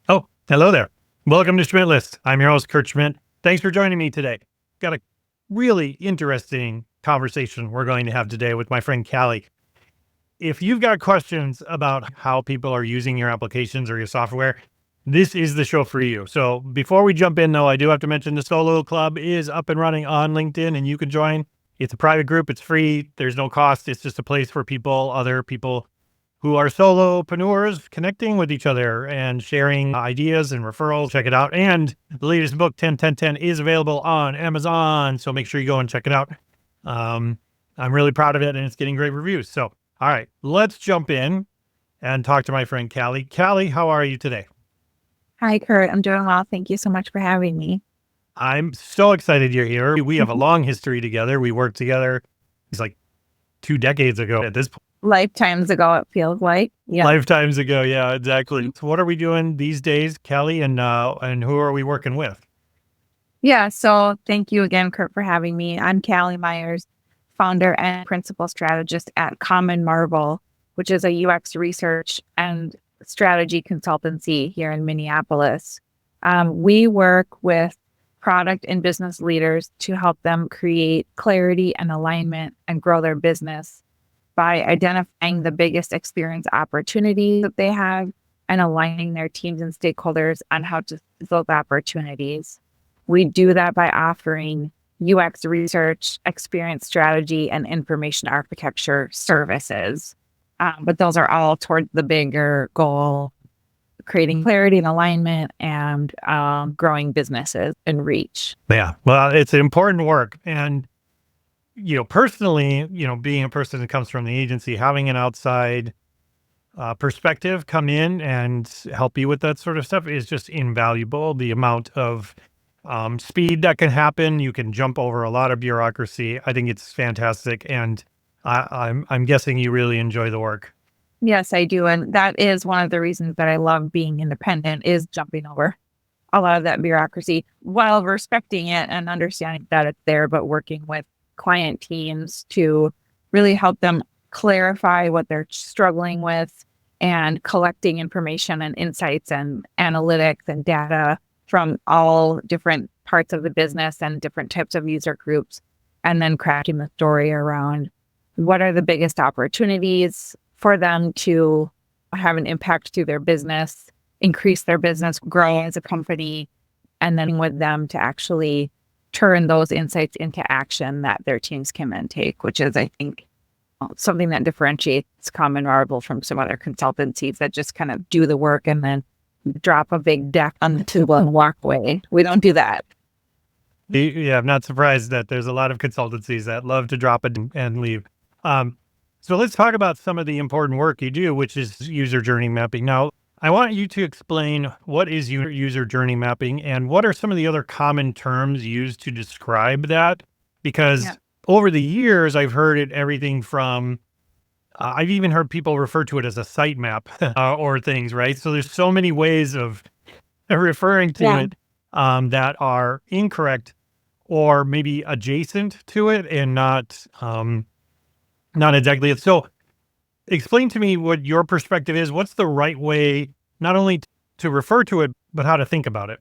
Oh, hello there. Welcome to Schmidt List. I'm your host, Kurt Schmidt. Thanks for joining me today. Got a really interesting conversation we're going to have today with my friend Callie. If you've got questions about how people are using your applications or your software, this is the show for you. So before we jump in, though, I do have to mention the Solo Club is up and running on LinkedIn, and you can join. It's a private group. It's free. There's no cost. It's just a place for other people who are solopreneurs connecting with each other and sharing ideas and referrals. Check it out. And the latest book, 10-10-10, is available on Amazon. So make sure you go and check it out. I'm really proud of it, and it's getting great reviews. So, all right, let's jump in and talk to my friend Callie. Callie, how are you today? Hi, Kurt. I'm doing well. Thank you so much for having me. I'm so excited you're here. We have a long history together. We worked together. It's like 2 decades ago at this point. Lifetimes ago, it feels like. Yeah. Lifetimes ago. Yeah, exactly. So what are we doing these days, Callie, and who are we working with? Yeah. So thank you again, Kurt, for having me. I'm Callie Myers, founder and principal strategist at Common Marvel, which is a UX research and strategy consultancy here in Minneapolis. We work with product and business leaders to help them create clarity and alignment and grow their business by identifying the biggest experience opportunities that they have and aligning their teams and stakeholders on how to seize those opportunities. We do that by offering UX research, experience strategy, and information architecture services. But those are all towards the bigger goal, creating clarity and alignment and growing businesses and reach. Yeah, well, it's important work. And personally, being a person that comes from the agency, having an outside perspective come in and help you with that sort of stuff is just invaluable. The amount of speed that can happen, you can jump over a lot of bureaucracy. I think it's fantastic, and I'm guessing you really enjoy the work. Yes, I do, and that is one of the reasons that I love being independent is jumping over a lot of that bureaucracy while respecting it and understanding that it's there, but working with client teams to really help them clarify what they're struggling with and collecting information and insights and analytics and data from all different parts of the business and different types of user groups, and then crafting the story around what are the biggest opportunities for them to have an impact to their business, increase their business, grow as a company, and then with them to actually turn those insights into action that their teams can then take, which is, I think, something that differentiates Common Marvel from some other consultancies that just kind of do the work and then drop a big deck on the table and walk away. We don't do that. Yeah, I'm not surprised that there's a lot of consultancies that love to drop it and leave. So let's talk about some of the important work you do, which is user journey mapping. Now, I want you to explain what is user journey mapping and what are some of the other common terms used to describe that? Because over the years, I've heard it everything from, I've even heard people refer to it as a sitemap or things, right? So there's so many ways of referring to it that are incorrect or maybe adjacent to it and not exactly it. So explain to me what your perspective is. What's the right way, not only to refer to it, but how to think about it?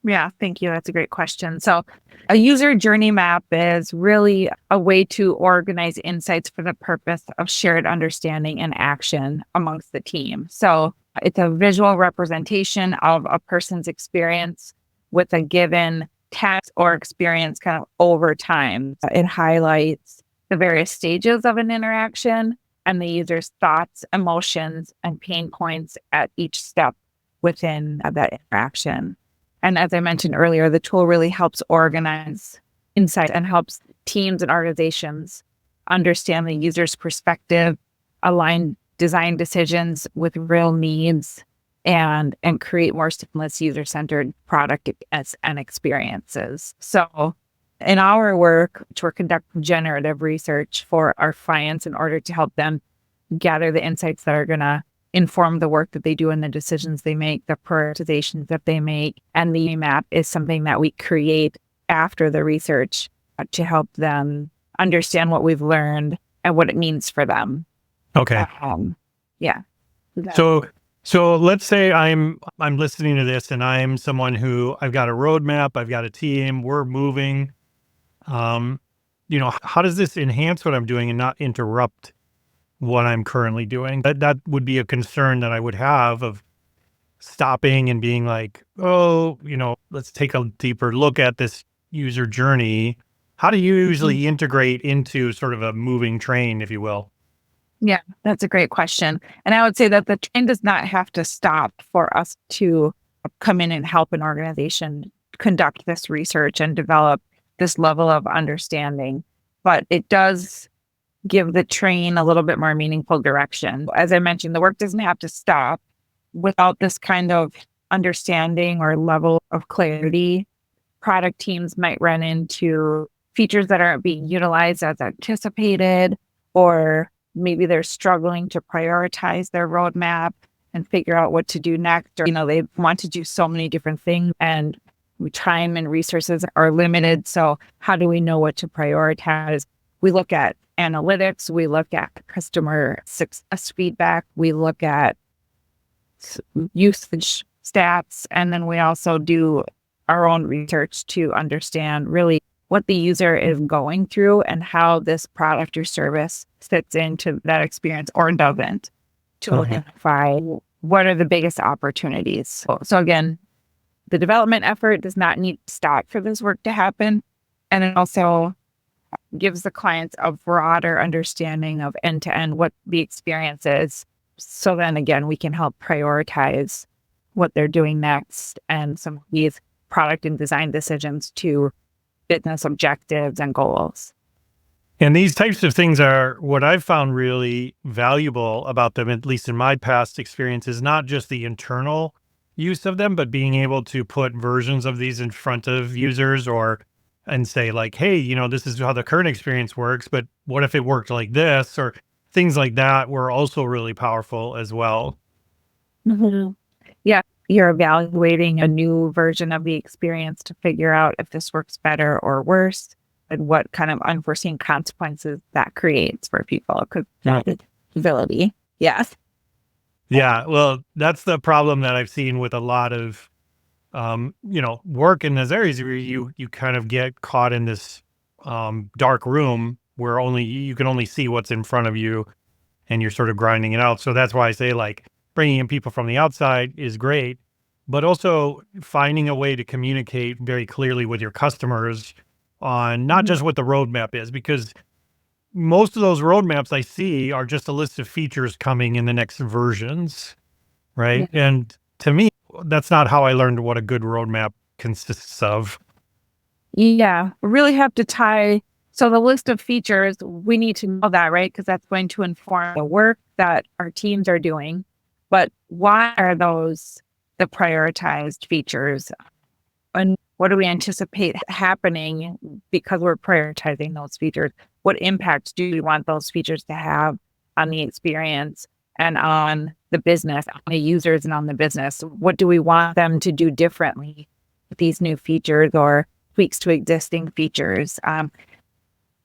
Yeah, thank you. That's a great question. So a user journey map is really a way to organize insights for the purpose of shared understanding and action amongst the team. So it's a visual representation of a person's experience with a given task or experience kind of over time. It highlights the various stages of an interaction and the user's thoughts, emotions, and pain points at each step within that interaction. And as I mentioned earlier, the tool really helps organize insight and helps teams and organizations understand the user's perspective, align design decisions with real needs, and create more seamless user-centered product and experiences. So in our work, we're conducting generative research for our clients in order to help them gather the insights that are going to inform the work that they do and the decisions they make, the prioritizations that they make. And the map is something that we create after the research to help them understand what we've learned and what it means for them. Okay. Yeah. So let's say I'm listening to this and I'm someone who I've got a roadmap, I've got a team, we're moving. How does this enhance what I'm doing and not interrupt what I'm currently doing? That would be a concern that I would have of stopping and being like, oh, let's take a deeper look at this user journey. How do you usually integrate into sort of a moving train, if you will? Yeah, that's a great question. And I would say that the train does not have to stop for us to come in and help an organization conduct this research and develop this level of understanding. But it does give the train a little bit more meaningful direction. As I mentioned, the work doesn't have to stop. Without this kind of understanding or level of clarity, product teams might run into features that aren't being utilized as anticipated, or maybe they're struggling to prioritize their roadmap and figure out what to do next. Or, they want to do so many different things and time and resources are limited. So how do we know what to prioritize? We look at analytics, we look at customer success feedback, we look at usage stats, and then we also do our own research to understand really what the user is going through and how this product or service fits into that experience or doesn't, to identify what are the biggest opportunities. So again, the development effort does not need to stop for this work to happen. And it also gives the clients a broader understanding of end-to-end what the experience is. So then again, we can help prioritize what they're doing next and some of these product and design decisions to business objectives and goals. And these types of things are what I've found really valuable about them, at least in my past experience, is not just the internal use of them, but being able to put versions of these in front of users and say like, hey, this is how the current experience works, but what if it worked like this? Or things like that were also really powerful as well. Mm-hmm. Yeah. You're evaluating a new version of the experience to figure out if this works better or worse and what kind of unforeseen consequences that creates for people. Because ability. Yes. Yeah. Well, that's the problem that I've seen with a lot of, work in those areas where you kind of get caught in this dark room where you can only see what's in front of you and you're sort of grinding it out. So that's why I say like bringing in people from the outside is great, but also finding a way to communicate very clearly with your customers on not just what the roadmap is, because most of those roadmaps I see are just a list of features coming in the next versions, right? Yeah. And to me, that's not how I learned what a good roadmap consists of. Yeah, we really have to tie. So the list of features, we need to know that, right? Because that's going to inform the work that our teams are doing. But why are those the prioritized features? And what do we anticipate happening because we're prioritizing those features? What impact do we want those features to have on the experience and on the business, on the users and on the business? What do we want them to do differently with these new features or tweaks to existing features?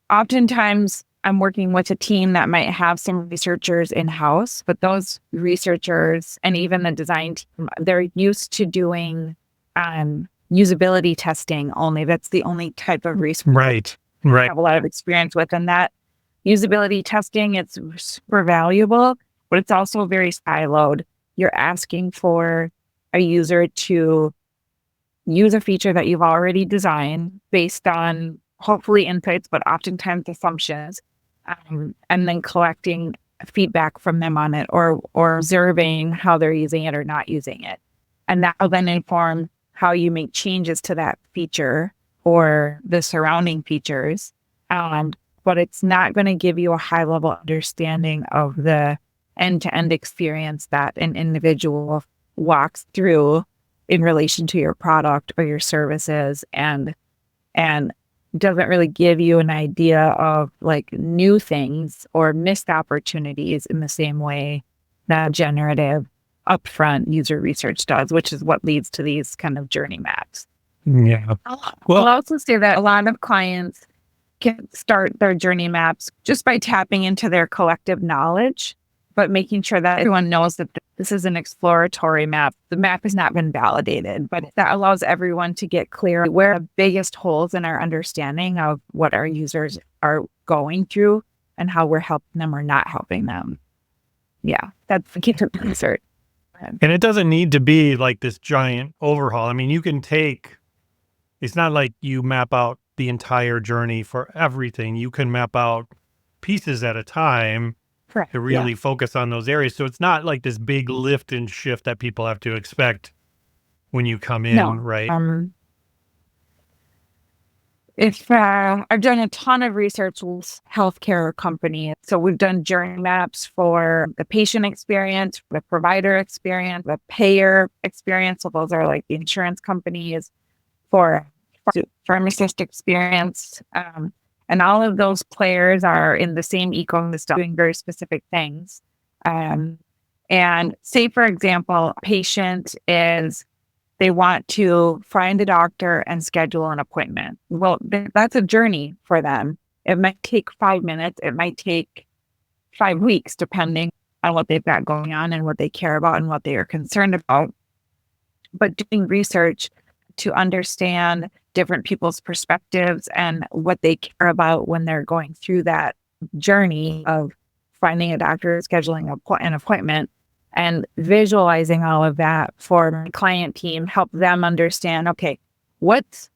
Oftentimes, I'm working with a team that might have some researchers in-house, but those researchers and even the design team, they're used to doing usability testing only. That's the only type of research right. I have a lot of experience with. And that usability testing, it's super valuable, but it's also very siloed. You're asking for a user to use a feature that you've already designed based on hopefully insights, but oftentimes assumptions, and then collecting feedback from them on it or observing how they're using it or not using it. And that will then inform how you make changes to that feature or the surrounding features. But it's not going to give you a high level understanding of the end-to-end experience that an individual walks through in relation to your product or your services, and doesn't really give you an idea of like new things or missed opportunities in the same way that generative upfront user research does, which is what leads to these kind of journey maps. Yeah. I'll also say that a lot of clients can start their journey maps just by tapping into their collective knowledge, but making sure that everyone knows that this is an exploratory map. The map has not been validated, but that allows everyone to get clear where the biggest holes in our understanding of what our users are going through and how we're helping them or not helping them. Yeah, that's the key to research. And it doesn't need to be like this giant overhaul. I mean, it's not like you map out the entire journey for everything. You can map out pieces at a time Correct. to really focus on those areas. So it's not like this big lift and shift that people have to expect when you come in, right? If I've done a ton of research with healthcare companies. So we've done journey maps for the patient experience, the provider experience, the payer experience. So those are like the insurance companies, for pharmacist experience. And all of those players are in the same ecosystem doing very specific things. And say, for example, a patient they want to find a doctor and schedule an appointment. Well, that's a journey for them. It might take 5 minutes. It might take 5 weeks, depending on what they've got going on and what they care about and what they are concerned about. But doing research to understand different people's perspectives and what they care about when they're going through that journey of finding a doctor, scheduling an appointment, and visualizing all of that for my client team, help them understand, okay, what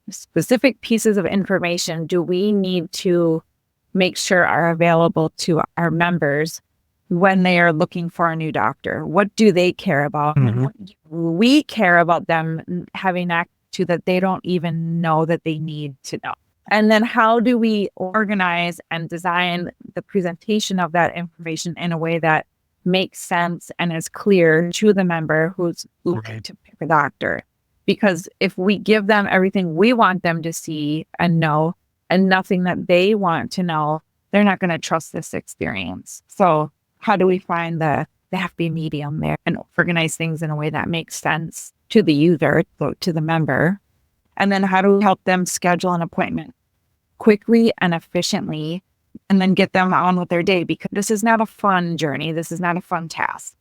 specific pieces of information do we need to make sure are available to our members when they are looking for a new doctor? What do they care about? Mhm. What do we care about them having access to that they don't even know that they need to know? And then how do we organize and design the presentation of that information in a way that makes sense and is clear to the member who's looking to pick a doctor? Because if we give them everything we want them to see and know and nothing that they want to know, they're not going to trust this experience. So how do we find the happy medium there and organize things in a way that makes sense to the user, to the member? And then how do we help them schedule an appointment quickly and efficiently, and then get them on with their day? Because this is not a fun journey. This is not a fun task.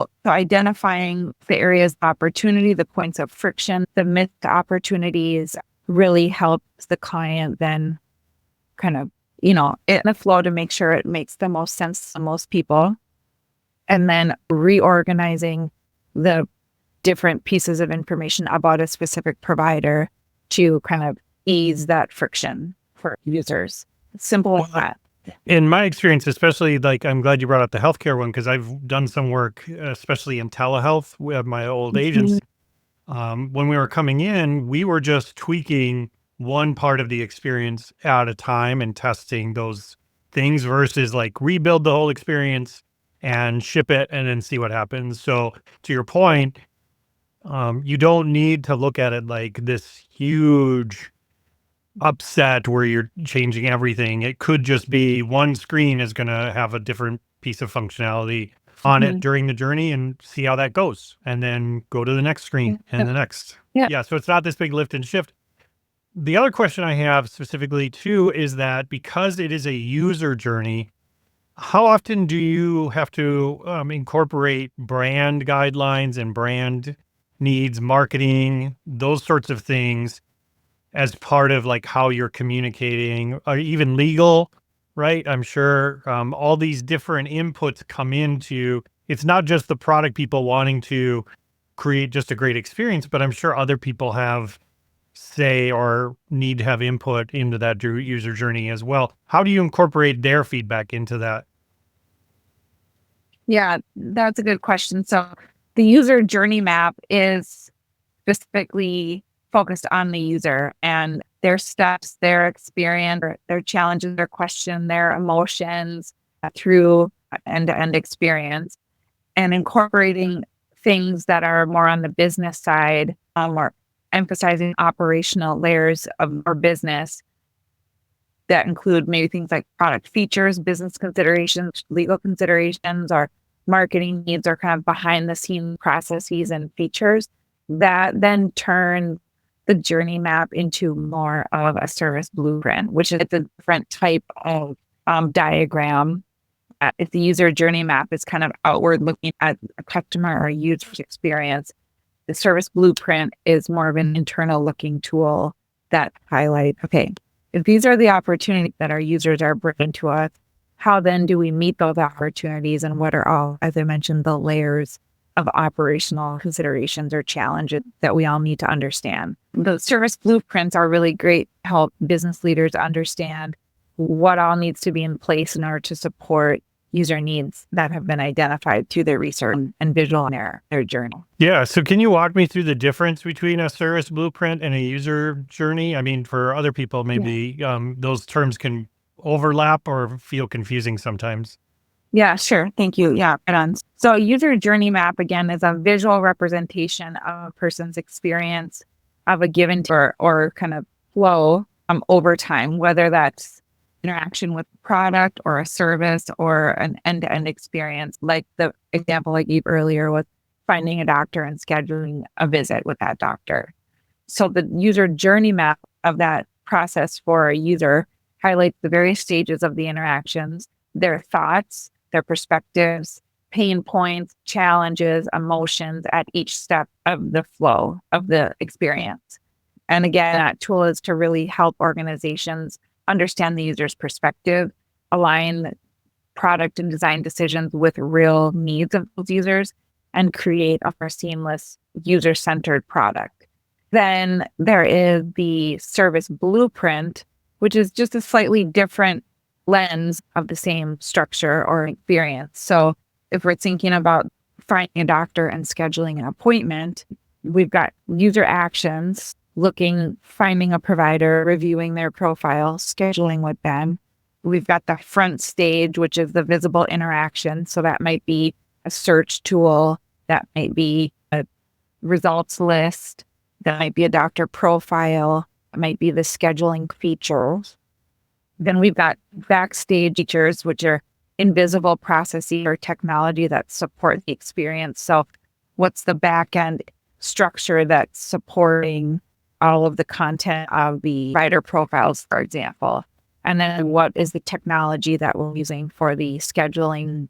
So identifying the areas of opportunity, the points of friction, the missed opportunities really helps the client then kind of, in the flow to make sure it makes the most sense to most people. And then reorganizing the different pieces of information about a specific provider to kind of ease that friction for users. Simple as that. In my experience, especially, like, I'm glad you brought up the healthcare one, because I've done some work, especially in telehealth with my old agency. When we were coming in, we were just tweaking one part of the experience at a time and testing those things versus like rebuild the whole experience and ship it and then see what happens. So to your point, you don't need to look at it like this huge upset where you're changing everything. It could just be one screen is going to have a different piece of functionality on it during the journey, and see how that goes, and then go to the next screen and the next. Yeah. So it's not this big lift and shift. The other question I have specifically too is that because it is a user journey, how often do you have to incorporate brand guidelines and brand needs, marketing, those sorts of things as part of like how you're communicating, or even legal, right? I'm sure all these different inputs come into, it's not just the product people wanting to create just a great experience, but I'm sure other people have say or need to have input into that user journey as well. How do you incorporate their feedback into that? Yeah, that's a good question. So the user journey map is specifically focused on the user and their steps, their experience, their challenges, their question, their emotions through end-to-end experience, and incorporating things that are more on the business side, or emphasizing operational layers of our business that include maybe things like product features, business considerations, legal considerations, or marketing needs, or kind of behind the scenes processes and features that then turn the journey map into more of a service blueprint, which is a different type of diagram. If the user journey map is kind of outward looking at a customer or user's experience, the service blueprint is more of an internal looking tool that highlights, okay, if these are the opportunities that our users are bringing to us, how then do we meet those opportunities, and what are all, as I mentioned, the layers of operational considerations or challenges that we all need to understand. The service blueprints are really great to help business leaders understand what all needs to be in place in order to support user needs that have been identified through their research and visual in their journey. Yeah. So can you walk me through the difference between a service blueprint and a user journey? I mean, for other people, maybe those terms can overlap or feel confusing sometimes. Yeah, sure. Thank you. Yeah, right on. So a user journey map, again, is a visual representation of a person's experience of a given or kind of flow over time, whether that's interaction with a product or a service or an end-to-end experience, like the example I gave earlier with finding a doctor and scheduling a visit with that doctor. So the user journey map of that process for a user highlights the various stages of the interactions, their thoughts, their perspectives, pain points, challenges, emotions at each step of the flow of the experience. And again, that tool is to really help organizations understand the user's perspective, align product and design decisions with real needs of those users, and create a more seamless, user-centered product. Then there is the service blueprint, which is just a slightly different lens of the same structure or experience. So if we're thinking about finding a doctor and scheduling an appointment, we've got user actions, finding a provider, reviewing their profile, scheduling with them. We've got the front stage, which is the visible interaction. So that might be a search tool, that might be a results list, that might be a doctor profile, it might be the scheduling features. Then we've got backstage features, which are invisible processes or technology that support the experience. So what's the back end structure that's supporting all of the content of the writer profiles, for example? And then what is the technology that we're using for the scheduling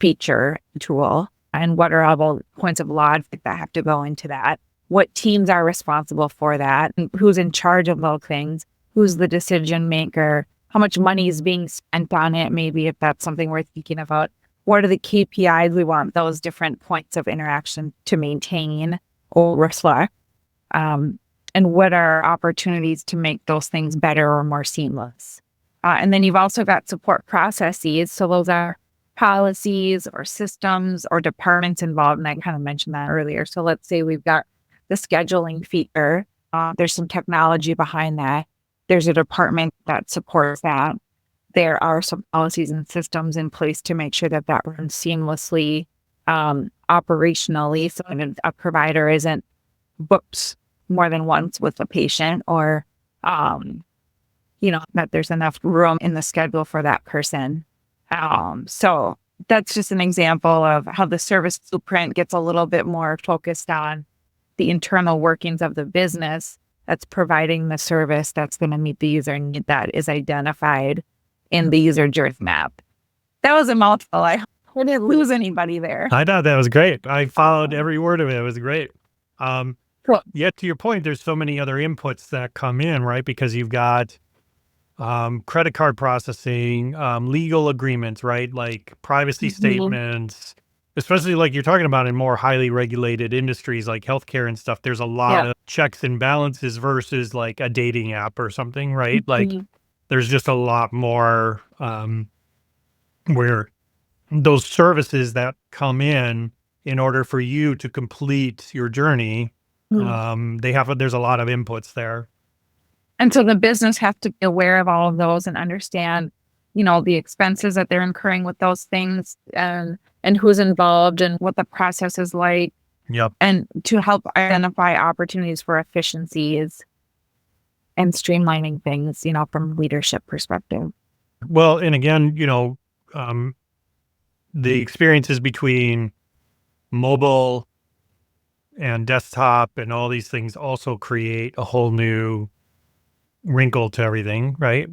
feature tool? And what are all the points of logic that have to go into that? What teams are responsible for that? And who's in charge of those things? Who's the decision maker? How much money is being spent on it? Maybe if that's something we're thinking about. What are the KPIs we want those different points of interaction to maintain or reflect? And what are opportunities to make those things better or more seamless? And then you've also got support processes. So those are policies or systems or departments involved. And I kind of mentioned that earlier. So let's say we've got the scheduling feature. There's some technology behind that. There's a department that supports that. There are some policies and systems in place to make sure that that runs seamlessly, operationally. So a provider isn't booked more than once with a patient, or, that there's enough room in the schedule for that person. So that's just an example of how the service blueprint gets a little bit more focused on the internal workings of the business that's providing the service that's going to meet the user need that is identified in the user journey map. That was a mouthful. I didn't lose anybody there. I thought that was great. I followed every word of it. It was great. Cool. Yet to your point, there's so many other inputs that come in, right? Because you've got credit card processing, legal agreements, right? Like privacy statements, especially like you're talking about in more highly regulated industries like healthcare and stuff. There's a lot of checks and balances versus like a dating app or something, right? Like there's just a lot more where those services that come in order for you to complete your journey, there's a lot of inputs there. And so the business has to be aware of all of those and understand, the expenses that they're incurring with those things, and who's involved and what the process is like. Yep. And to help identify opportunities for efficiencies and streamlining things, from a leadership perspective. Well, and again, the experiences between mobile and desktop and all these things also create a whole new wrinkle to everything, right?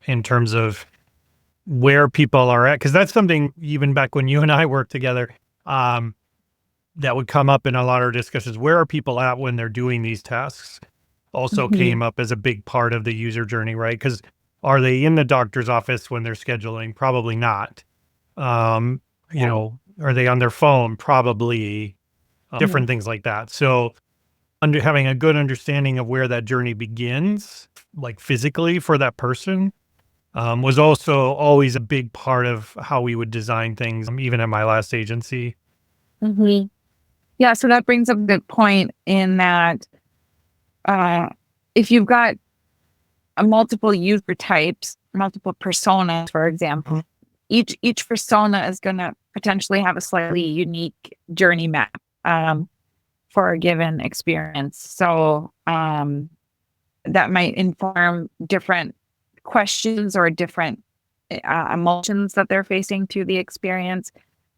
In terms of where people are at, because that's something even back when you and I worked together, that would come up in a lot of discussions. Where are people at when they're doing these tasks? Also Mhm. came up as a big part of the user journey, right? Because are they in the doctor's office when they're scheduling? Probably not. Um, are they on their phone? Probably. Mhm. Different things like that. So having a good understanding of where that journey begins, like physically for that person, was also always a big part of how we would design things, even at my last agency. Mhm. Yeah, so that brings up a good point in that uh, if you've got multiple user types, multiple personas, for example, each persona is going to potentially have a slightly unique journey map for a given experience. So that might inform different questions or different emotions that they're facing through the experience.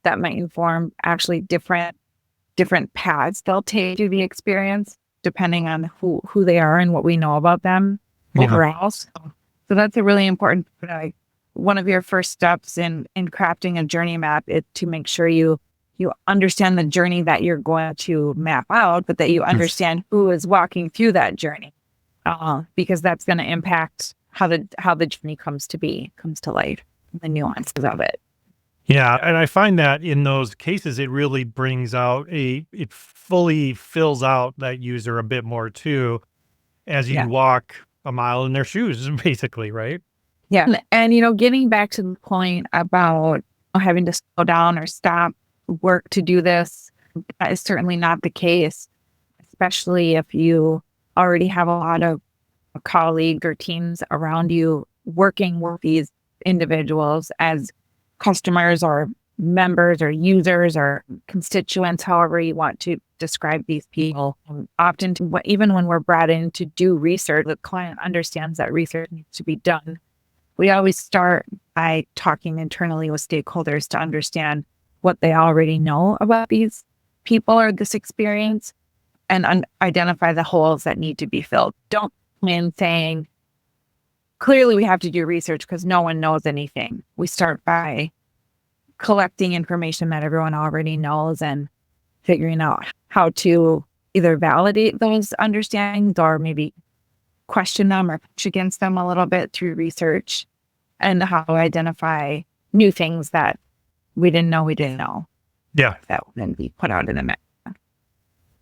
That might inform actually different paths they'll take through the experience, depending on who they are and what we know about them Yeah. overall. So that's a really important, like, one of your first steps in crafting a journey map is to make sure you understand the journey that you're going to map out, but that you understand who is walking through that journey, because that's going to impact how the journey comes to life, the nuances of it. Yeah, and I find that in those cases, it really brings out it fully fills out that user a bit more too, as you Yeah. walk a mile in their shoes, basically, right? Yeah. And getting back to the point about having to slow down or stop work to do this, that is certainly not the case, especially if you already have a lot of colleagues or teams around you working with these individuals as customers or members or users or constituents, however you want to describe these people. Often, even when we're brought in to do research, the client understands that research needs to be done. We always start by talking internally with stakeholders to understand what they already know about these people or this experience and identify the holes that need to be filled. Don't come in saying, clearly we have to do research because no one knows anything. We start by collecting information that everyone already knows and figuring out how to either validate those understandings or maybe question them or push against them a little bit through research, and how to identify new things that we didn't know Yeah. that would then be put out in the mix.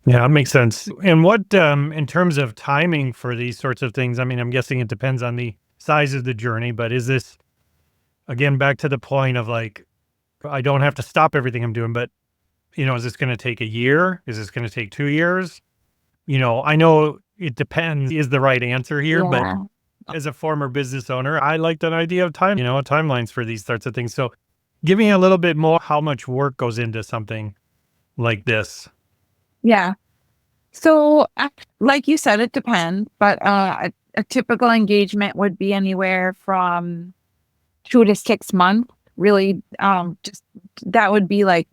Yeah, that makes sense. And what, in terms of timing for these sorts of things, I mean, I'm guessing it depends on the size of the journey, but is this, again, back to the point of like, I don't have to stop everything I'm doing, but, is this going to take a year? Is this going to take 2 years? I know it depends is the right answer here, but Yeah. as a former business owner, I like that idea of timelines for these sorts of things. So give me a little bit more how much work goes into something like this. Yeah. So, like you said, it depends, but a typical engagement would be anywhere from 2 to 6 months. Really, just that would be like,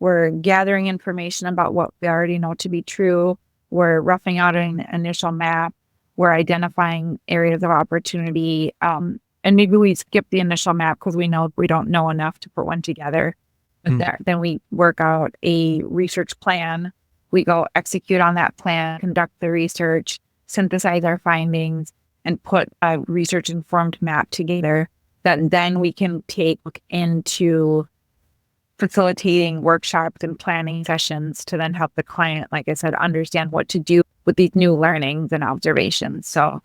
we're gathering information about what we already know to be true. We're roughing out an initial map. We're identifying areas of opportunity, and maybe we skip the initial map because we know we don't know enough to put one together. But then we work out a research plan. We go execute on that plan, conduct the research, synthesize our findings, and put a research-informed map together that then we can take into facilitating workshops and planning sessions to then help the client, like I said, understand what to do with these new learnings and observations. So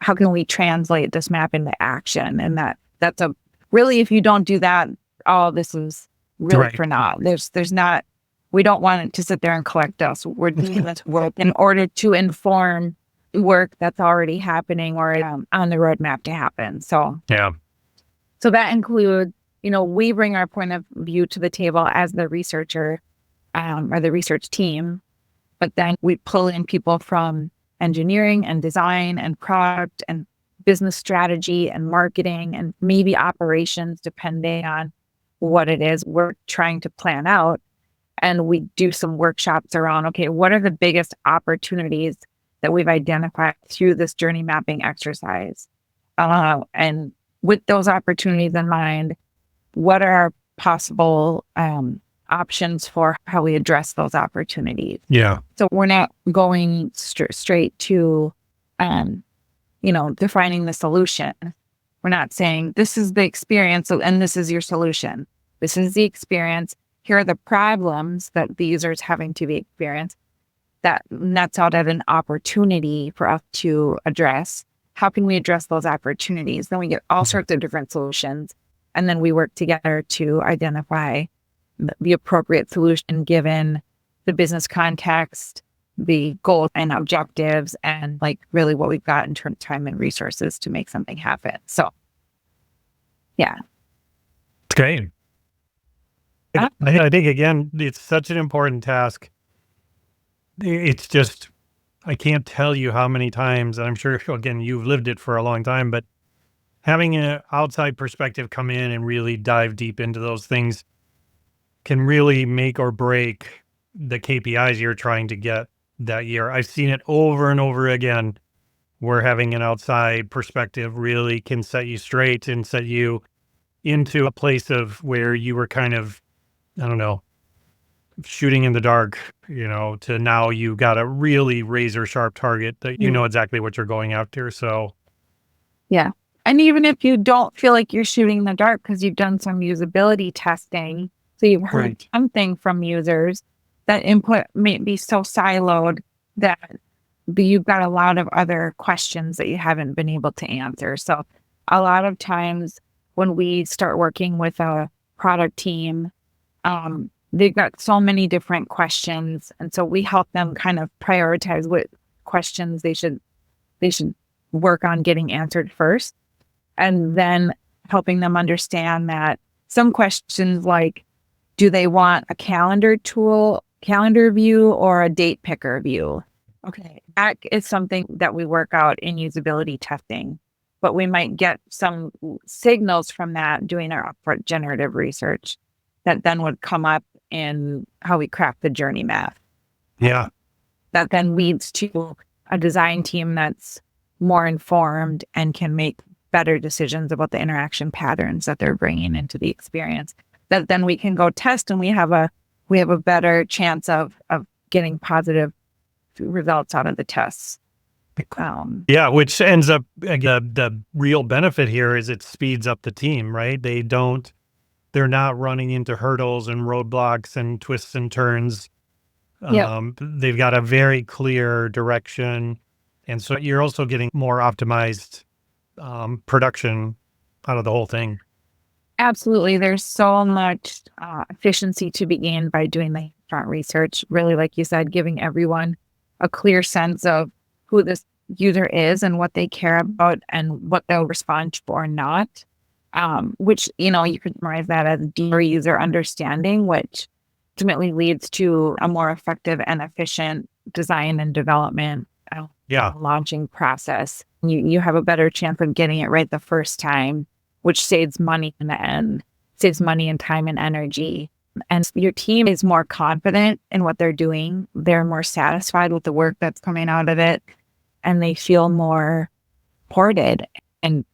how can we translate this map into action? And that's a really, if you don't do that, all this is really Right. for naught. There's not, we don't want it to sit there and collect us. We're doing this work in order to inform work that's already happening or on the roadmap to happen. So Yeah. that includes, we bring our point of view to the table as the researcher or the research team, but then we pull in people from engineering and design and product and business strategy and marketing and maybe operations, depending on what it is we're trying to plan out. And we do some workshops around, okay, what are the biggest opportunities that we've identified through this journey mapping exercise? And with those opportunities in mind, what are our possible options for how we address those opportunities? Yeah. So we're not going straight to, defining the solution. We're not saying this is the experience and this is your solution. This is the experience. Here are the problems that the user is having to be experienced. That nets out at an opportunity for us to address. How can we address those opportunities? Then we get all sorts of different solutions. And then we work together to identify the appropriate solution given the business context, the goals and objectives, and like really what we've got in terms of time and resources to make something happen. So, yeah. It's great. I think, again, it's such an important task. It's just, I can't tell you how many times, and I'm sure, again, you've lived it for a long time, but having an outside perspective come in and really dive deep into those things can really make or break the KPIs you're trying to get that year. I've seen it over and over again, where having an outside perspective really can set you straight and set you into a place of where you were kind of, I don't know, shooting in the dark, to now you got a really razor sharp target that you know exactly what you're going after. So, yeah. And even if you don't feel like you're shooting in the dark because you've done some usability testing, so you've heard something from users, that input may be so siloed that you've got a lot of other questions that you haven't been able to answer. So a lot of times when we start working with a product team, they've got so many different questions. And so we help them kind of prioritize what questions they should work on getting answered first. And then helping them understand that some questions like, do they want a calendar view or a date picker view? Okay. That is something that we work out in usability testing, but we might get some signals from that doing our upfront generative research that then would come up in how we craft the journey map. Yeah. That then leads to a design team that's more informed and can make better decisions about the interaction patterns that they're bringing into the experience. That then we can go test, and we have a better chance of getting positive results out of the tests. Which ends up, the real benefit here is it speeds up the team, right? They're not running into hurdles and roadblocks and twists and turns. They've got a very clear direction. And so you're also getting more optimized production out of the whole thing. Absolutely. There's so much efficiency to be gained by doing the front research. Really, like you said, giving everyone a clear sense of who this user is and what they care about and what they'll respond to or not. Which, you could summarize that as deeper user understanding, which ultimately leads to a more effective and efficient design and development launching process. You have a better chance of getting it right the first time, which saves money in the end, saves money and time and energy. And your team is more confident in what they're doing. They're more satisfied with the work that's coming out of it. And they feel more supported and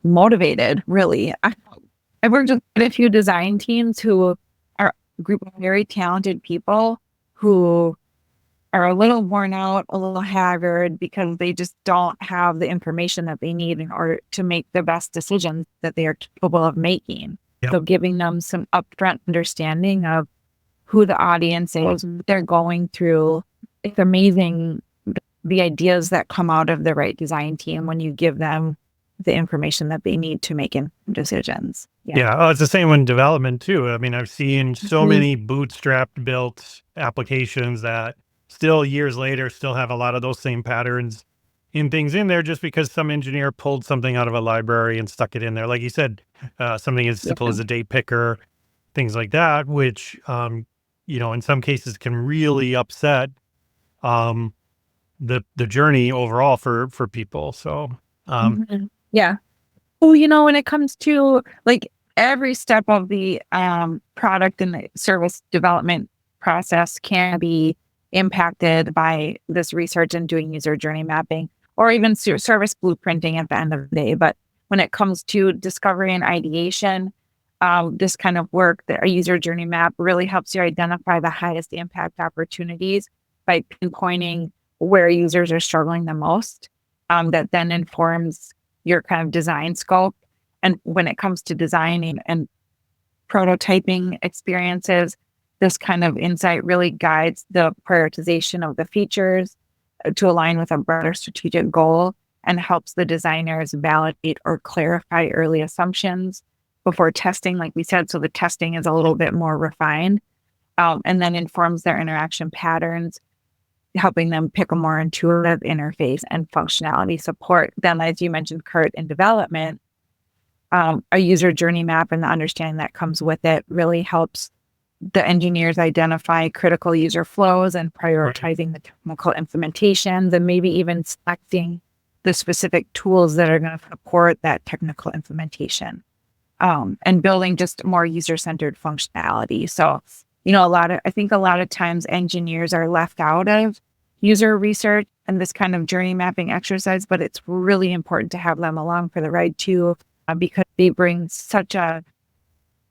motivated, really. I've worked with a few design teams who are a group of very talented people who are a little worn out, a little haggard because they just don't have the information that they need in order to make the best decisions that they are capable of making. Yep. So giving them some upfront understanding of who the audience is, what they're going through. It's amazing the ideas that come out of the right design team when you give them the information that they need to make decisions. Yeah. It's the same in development too. I mean, I've seen so many bootstrapped built applications that still years later still have a lot of those same patterns in things in there just because some engineer pulled something out of a library and stuck it in there. Like you said, something as simple as a date picker, things like that, which, in some cases can really upset the journey overall for people. So, yeah. Well, when it comes to like every step of the product and the service development process can be impacted by this research and doing user journey mapping, or even service blueprinting at the end of the day. But when it comes to discovery and ideation, this kind of work, a user journey map really helps you identify the highest impact opportunities by pinpointing where users are struggling the most. That then informs your kind of design scope. And when it comes to designing and prototyping experiences, this kind of insight really guides the prioritization of the features to align with a broader strategic goal and helps the designers validate or clarify early assumptions before testing, like we said. So the testing is a little bit more refined, and then informs their interaction patterns, helping them pick a more intuitive interface and functionality support. Then, as you mentioned, Kurt, in development, a user journey map and the understanding that comes with it really helps the engineers identify critical user flows and prioritizing the technical implementations, and maybe even selecting the specific tools that are going to support that technical implementation, and building just more user-centered functionality. So, I think a lot of times engineers are left out of user research and this kind of journey mapping exercise, but it's really important to have them along for the ride too, because they bring such a,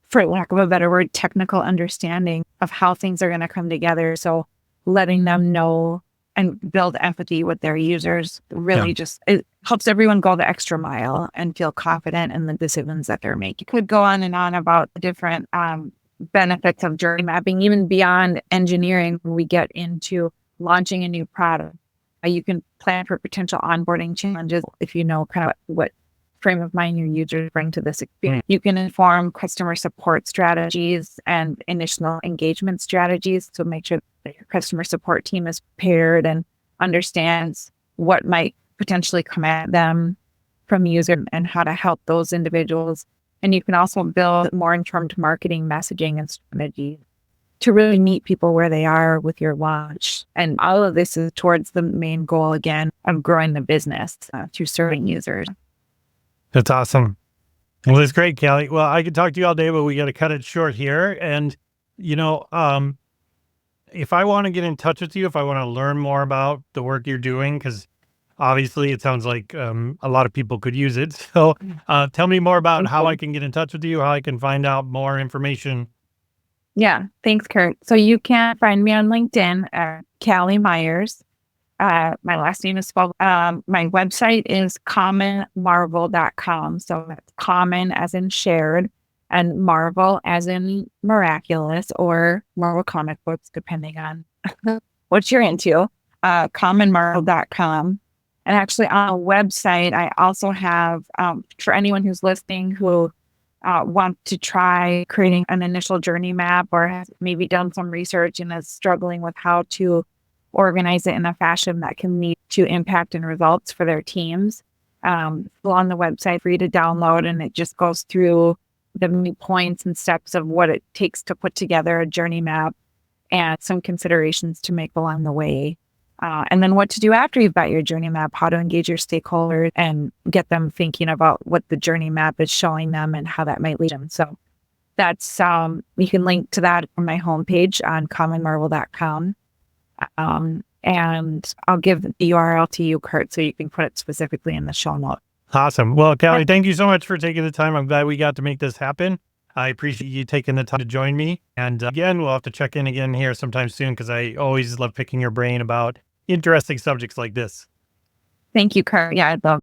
for lack of a better word, technical understanding of how things are going to come together. So letting them know and build empathy with their users really it helps everyone go the extra mile and feel confident in the decisions that they're making. Could go on and on about different benefits of journey mapping, even beyond engineering. When we get into launching a new product, you can plan for potential onboarding challenges if you know kind of what frame of mind your users bring to this experience. You can inform customer support strategies and initial engagement strategies to make sure that your customer support team is prepared and understands what might potentially come at them from user and how to help those individuals. And you can also build more informed marketing messaging and strategies to really meet people where they are with your launch. And all of this is towards the main goal, again, of growing the business through serving users. That's awesome. Well, that's great, Callie. Well, I could talk to you all day, but we got to cut it short here. And, if I want to get in touch with you, if I want to learn more about the work you're doing, because obviously it sounds like a lot of people could use it. So tell me more about how I can get in touch with you, how I can find out more information. Yeah, thanks, Kurt. So you can find me on LinkedIn, Callie Myers. My last name is spelled. My website is commonmarvel.com. So that's common as in shared, and Marvel as in miraculous, or Marvel comic books, depending on what you're into. Commonmarvel.com. And actually on a website, I also have, for anyone who's listening who want to try creating an initial journey map, or has maybe done some research and is struggling with how to organize it in a fashion that can lead to impact and results for their teams. On the website for you to download, and it just goes through the many points and steps of what it takes to put together a journey map and some considerations to make along the way. And then what to do after you've got your journey map, how to engage your stakeholders and get them thinking about what the journey map is showing them and how that might lead them. So that's, you can link to that on my homepage on commonmarvel.com. And I'll give the URL to you, Kurt, so you can put it specifically in the show note. Awesome. Well, Callie, thank you so much for taking the time. I'm glad we got to make this happen. I appreciate you taking the time to join me. And again, we'll have to check in again here sometime soon, because I always love picking your brain about interesting subjects like this. Thank you, Kurt. Yeah, I'd love